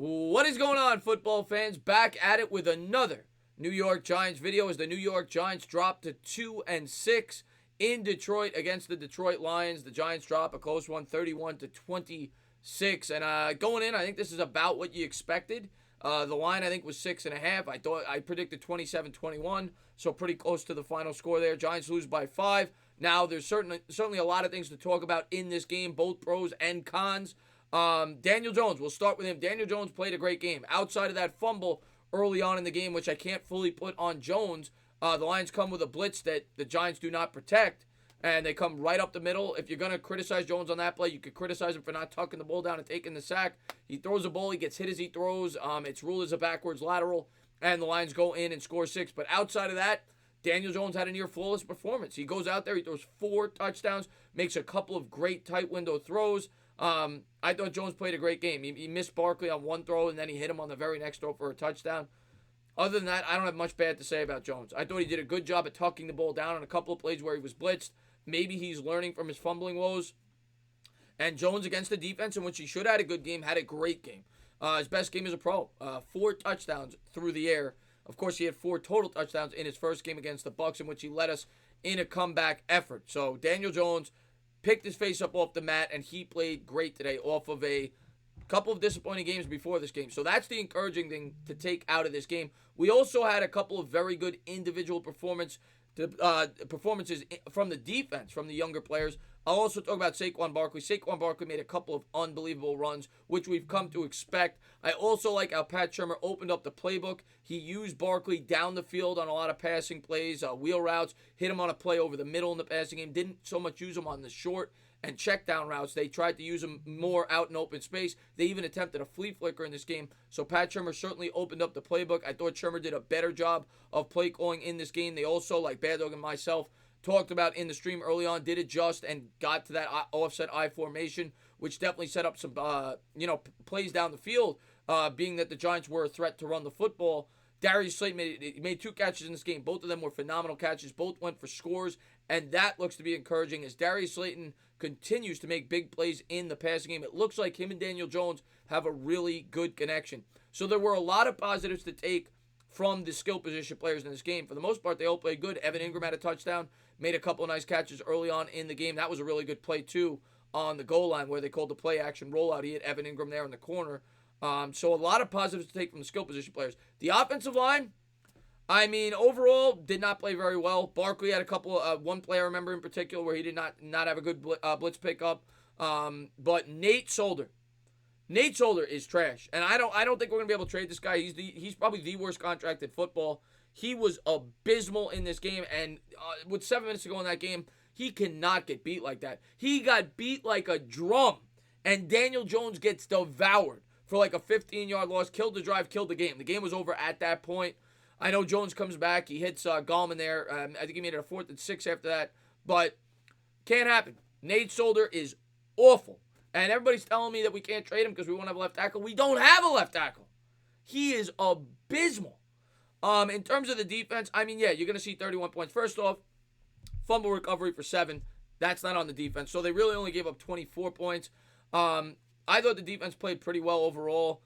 What is going on, football fans? Back at it with another New York Giants video as the New York Giants drop to 2-6 in Detroit against the Detroit Lions. The Giants drop a close one, 31-26. And going in, I think this is about what you expected. The line, I think, was 6.5. I predicted 27-21, so pretty close to the final score there. Giants lose by 5. Now, there's certainly a lot of things to talk about in this game, both pros and cons. Daniel Jones, we'll start with him. Daniel Jones played a great game. Outside of that fumble early on in the game, which I can't fully put on Jones, the Lions come with a blitz that the Giants do not protect, and they come right up the middle. If you're going to criticize Jones on that play, you could criticize him for not tucking the ball down and taking the sack. He throws the ball, he gets hit as he throws. It's ruled as a backwards lateral, and the Lions go in and score 6. But outside of that, Daniel Jones had a near flawless performance. He goes out there, he throws 4 touchdowns, makes a couple of great tight window throws. I thought Jones played a great game. He missed Barkley on one throw, and then he hit him on the very next throw for a touchdown. Other than that, I don't have much bad to say about Jones. I thought he did a good job at tucking the ball down on a couple of plays where he was blitzed. Maybe he's learning from his fumbling woes. And Jones, against the defense in which he should have had a good game, had a great game. His best game as a pro. 4 touchdowns through the air. Of course, he had 4 total touchdowns in his first game against the Bucs, in which he led us in a comeback effort. So Daniel Jones picked his face up off the mat, and he played great today off of a couple of disappointing games before this game. So that's the encouraging thing to take out of this game. We also had a couple of very good individual performances from the defense, from the younger players. I'll also talk about Saquon Barkley. Saquon Barkley made a couple of unbelievable runs, which we've come to expect. I also like how Pat Shurmur opened up the playbook. He used Barkley down the field on a lot of passing plays, wheel routes, hit him on a play over the middle in the passing game. Didn't so much use him on the short and check down routes. They tried to use him more out in open space. They even attempted a flea flicker in this game. So Pat Shurmur certainly opened up the playbook. I thought Shurmur did a better job of play calling in this game. They also, like Bad Dog and myself, talked about in the stream early on, did adjust and got to that offset I formation, which definitely set up some plays down the field, being that the Giants were a threat to run the football. Darius Slayton made 2 catches in this game. Both of them were phenomenal catches. Both went for scores, and that looks to be encouraging as Darius Slayton continues to make big plays in the passing game. It looks like him and Daniel Jones have a really good connection. So there were a lot of positives to take from the skill position players in this game. For the most part, they all played good. Evan Ingram had a touchdown, made a couple of nice catches early on in the game. That was a really good play, too, on the goal line where they called the play-action rollout. He hit Evan Ingram there in the corner. So a lot of positives to take from the skill position players. The offensive line, I mean, overall, did not play very well. Barkley had a couple, one play I remember in particular where he did not have a good blitz pickup. But Nate Solder is trash, and I don't think we're gonna be able to trade this guy. He's probably the worst contract in football. He was abysmal in this game, and with 7 minutes to go in that game, he cannot get beat like that. He got beat like a drum, and Daniel Jones gets devoured for like a 15-yard loss. Killed the drive, killed the game. The game was over at that point. I know Jones comes back. He hits Gallman there. I think he made it a 4th and 6 after that. But can't happen. Nate Solder is awful. And everybody's telling me that we can't trade him because we won't have a left tackle. We don't have a left tackle. He is abysmal. In terms of the defense, I mean, yeah, you're going to see 31 points. First off, fumble recovery for 7. That's not on the defense. So they really only gave up 24 points. I thought the defense played pretty well overall,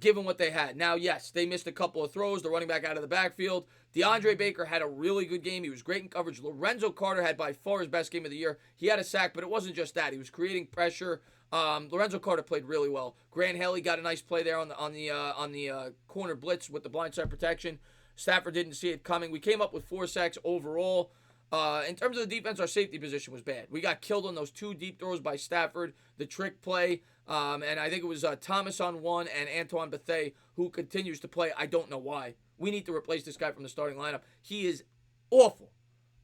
given what they had. Now, yes, they missed a couple of throws. The running back out of the backfield. DeAndre Baker had a really good game. He was great in coverage. Lorenzo Carter had by far his best game of the year. He had a sack, but it wasn't just that. He was creating pressure. Lorenzo Carter played really well. Grant Haley got a nice play there on the corner blitz with the blindside protection. Stafford didn't see it coming. We came up with 4 sacks overall. In terms of the defense, our safety position was bad. We got killed on those 2 deep throws by Stafford, the trick play, and I think it was Thomas on one and Antoine Bethea, who continues to play. I don't know why. We need to replace this guy from the starting lineup. He is awful,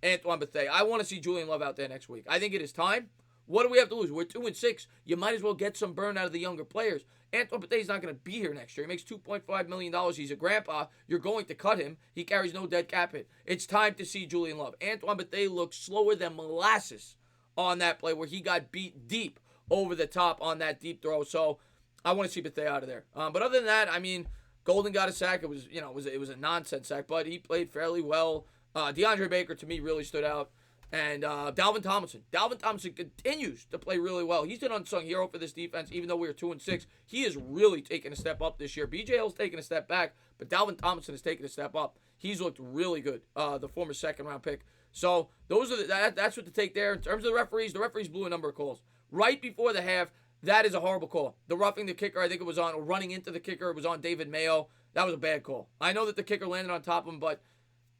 Antoine Bethea. I want to see Julian Love out there next week. I think it is time. What do we have to lose? We're 2-6. You might as well get some burn out of the younger players. Antoine Bethea's not going to be here next year. He makes $2.5 million. He's a grandpa. You're going to cut him. He carries no dead cap hit. It's time to see Julian Love. Antoine Bethea looks slower than molasses on that play where he got beat deep over the top on that deep throw. So I want to see Bethea out of there. But other than that, I mean, Golden got a sack. It was a nonsense sack, but he played fairly well. DeAndre Baker to me really stood out. And Dalvin Tomlinson. Dalvin Tomlinson continues to play really well. He's an unsung hero for this defense, even though we were 2-6. He is really taking a step up this year. BJ Hill's taking a step back, but Dalvin Tomlinson is taking a step up. He's looked really good, the former second-round pick. So those are that's what to take there. In terms of the referees blew a number of calls. Right before the half, that is a horrible call. The roughing the kicker, I think it was on, running into the kicker, it was on David Mayo. That was a bad call. I know that the kicker landed on top of him, but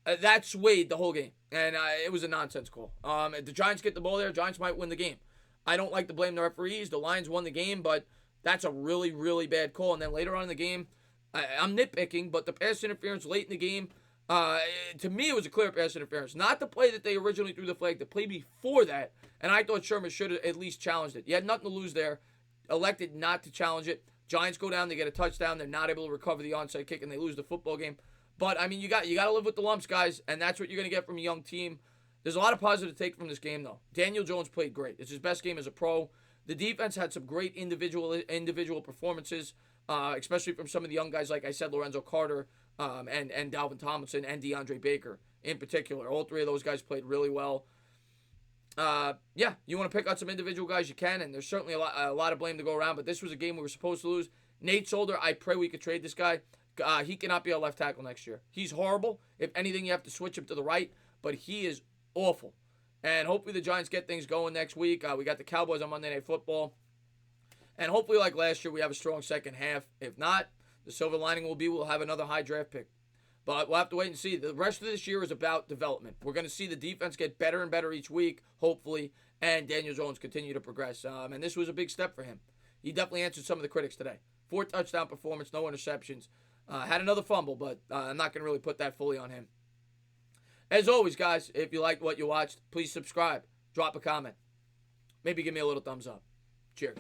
that swayed the whole game, and it was a nonsense call. If the Giants get the ball there, Giants might win the game. I don't like to blame the referees. The Lions won the game, but that's a really, really bad call. And then later on in the game, I'm nitpicking, but the pass interference late in the game, to me, it was a clear pass interference. Not the play that they originally threw the flag, the play before that, and I thought Sherman should have at least challenged it. You had nothing to lose there. Elected not to challenge it. Giants go down, they get a touchdown. They're not able to recover the onside kick, and they lose the football game. But, I mean, you got to live with the lumps, guys, and that's what you're going to get from a young team. There's a lot of positive to take from this game, though. Daniel Jones played great. It's his best game as a pro. The defense had some great individual performances, especially from some of the young guys, like I said, Lorenzo Carter and Dalvin Tomlinson and DeAndre Baker in particular. All three of those guys played really well. Yeah, you want to pick out some individual guys, you can, and there's certainly a lot of blame to go around, but this was a game we were supposed to lose. Nate Solder, I pray we could trade this guy. He cannot be a left tackle next year. He's horrible. If anything, you have to switch him to the right, but he is awful. And hopefully the Giants get things going next week. We got the Cowboys on Monday Night Football. And hopefully, like last year, we have a strong second half. If not, the silver lining will be we'll have another high draft pick. But we'll have to wait and see. The rest of this year is about development. We're going to see the defense get better and better each week, hopefully, and Daniel Jones continue to progress. And this was a big step for him. He definitely answered some of the critics today. 4 touchdown performance, no interceptions. Had another fumble, but I'm not going to really put that fully on him. As always, guys, if you liked what you watched, please subscribe. Drop a comment. Maybe give me a little thumbs up. Cheers.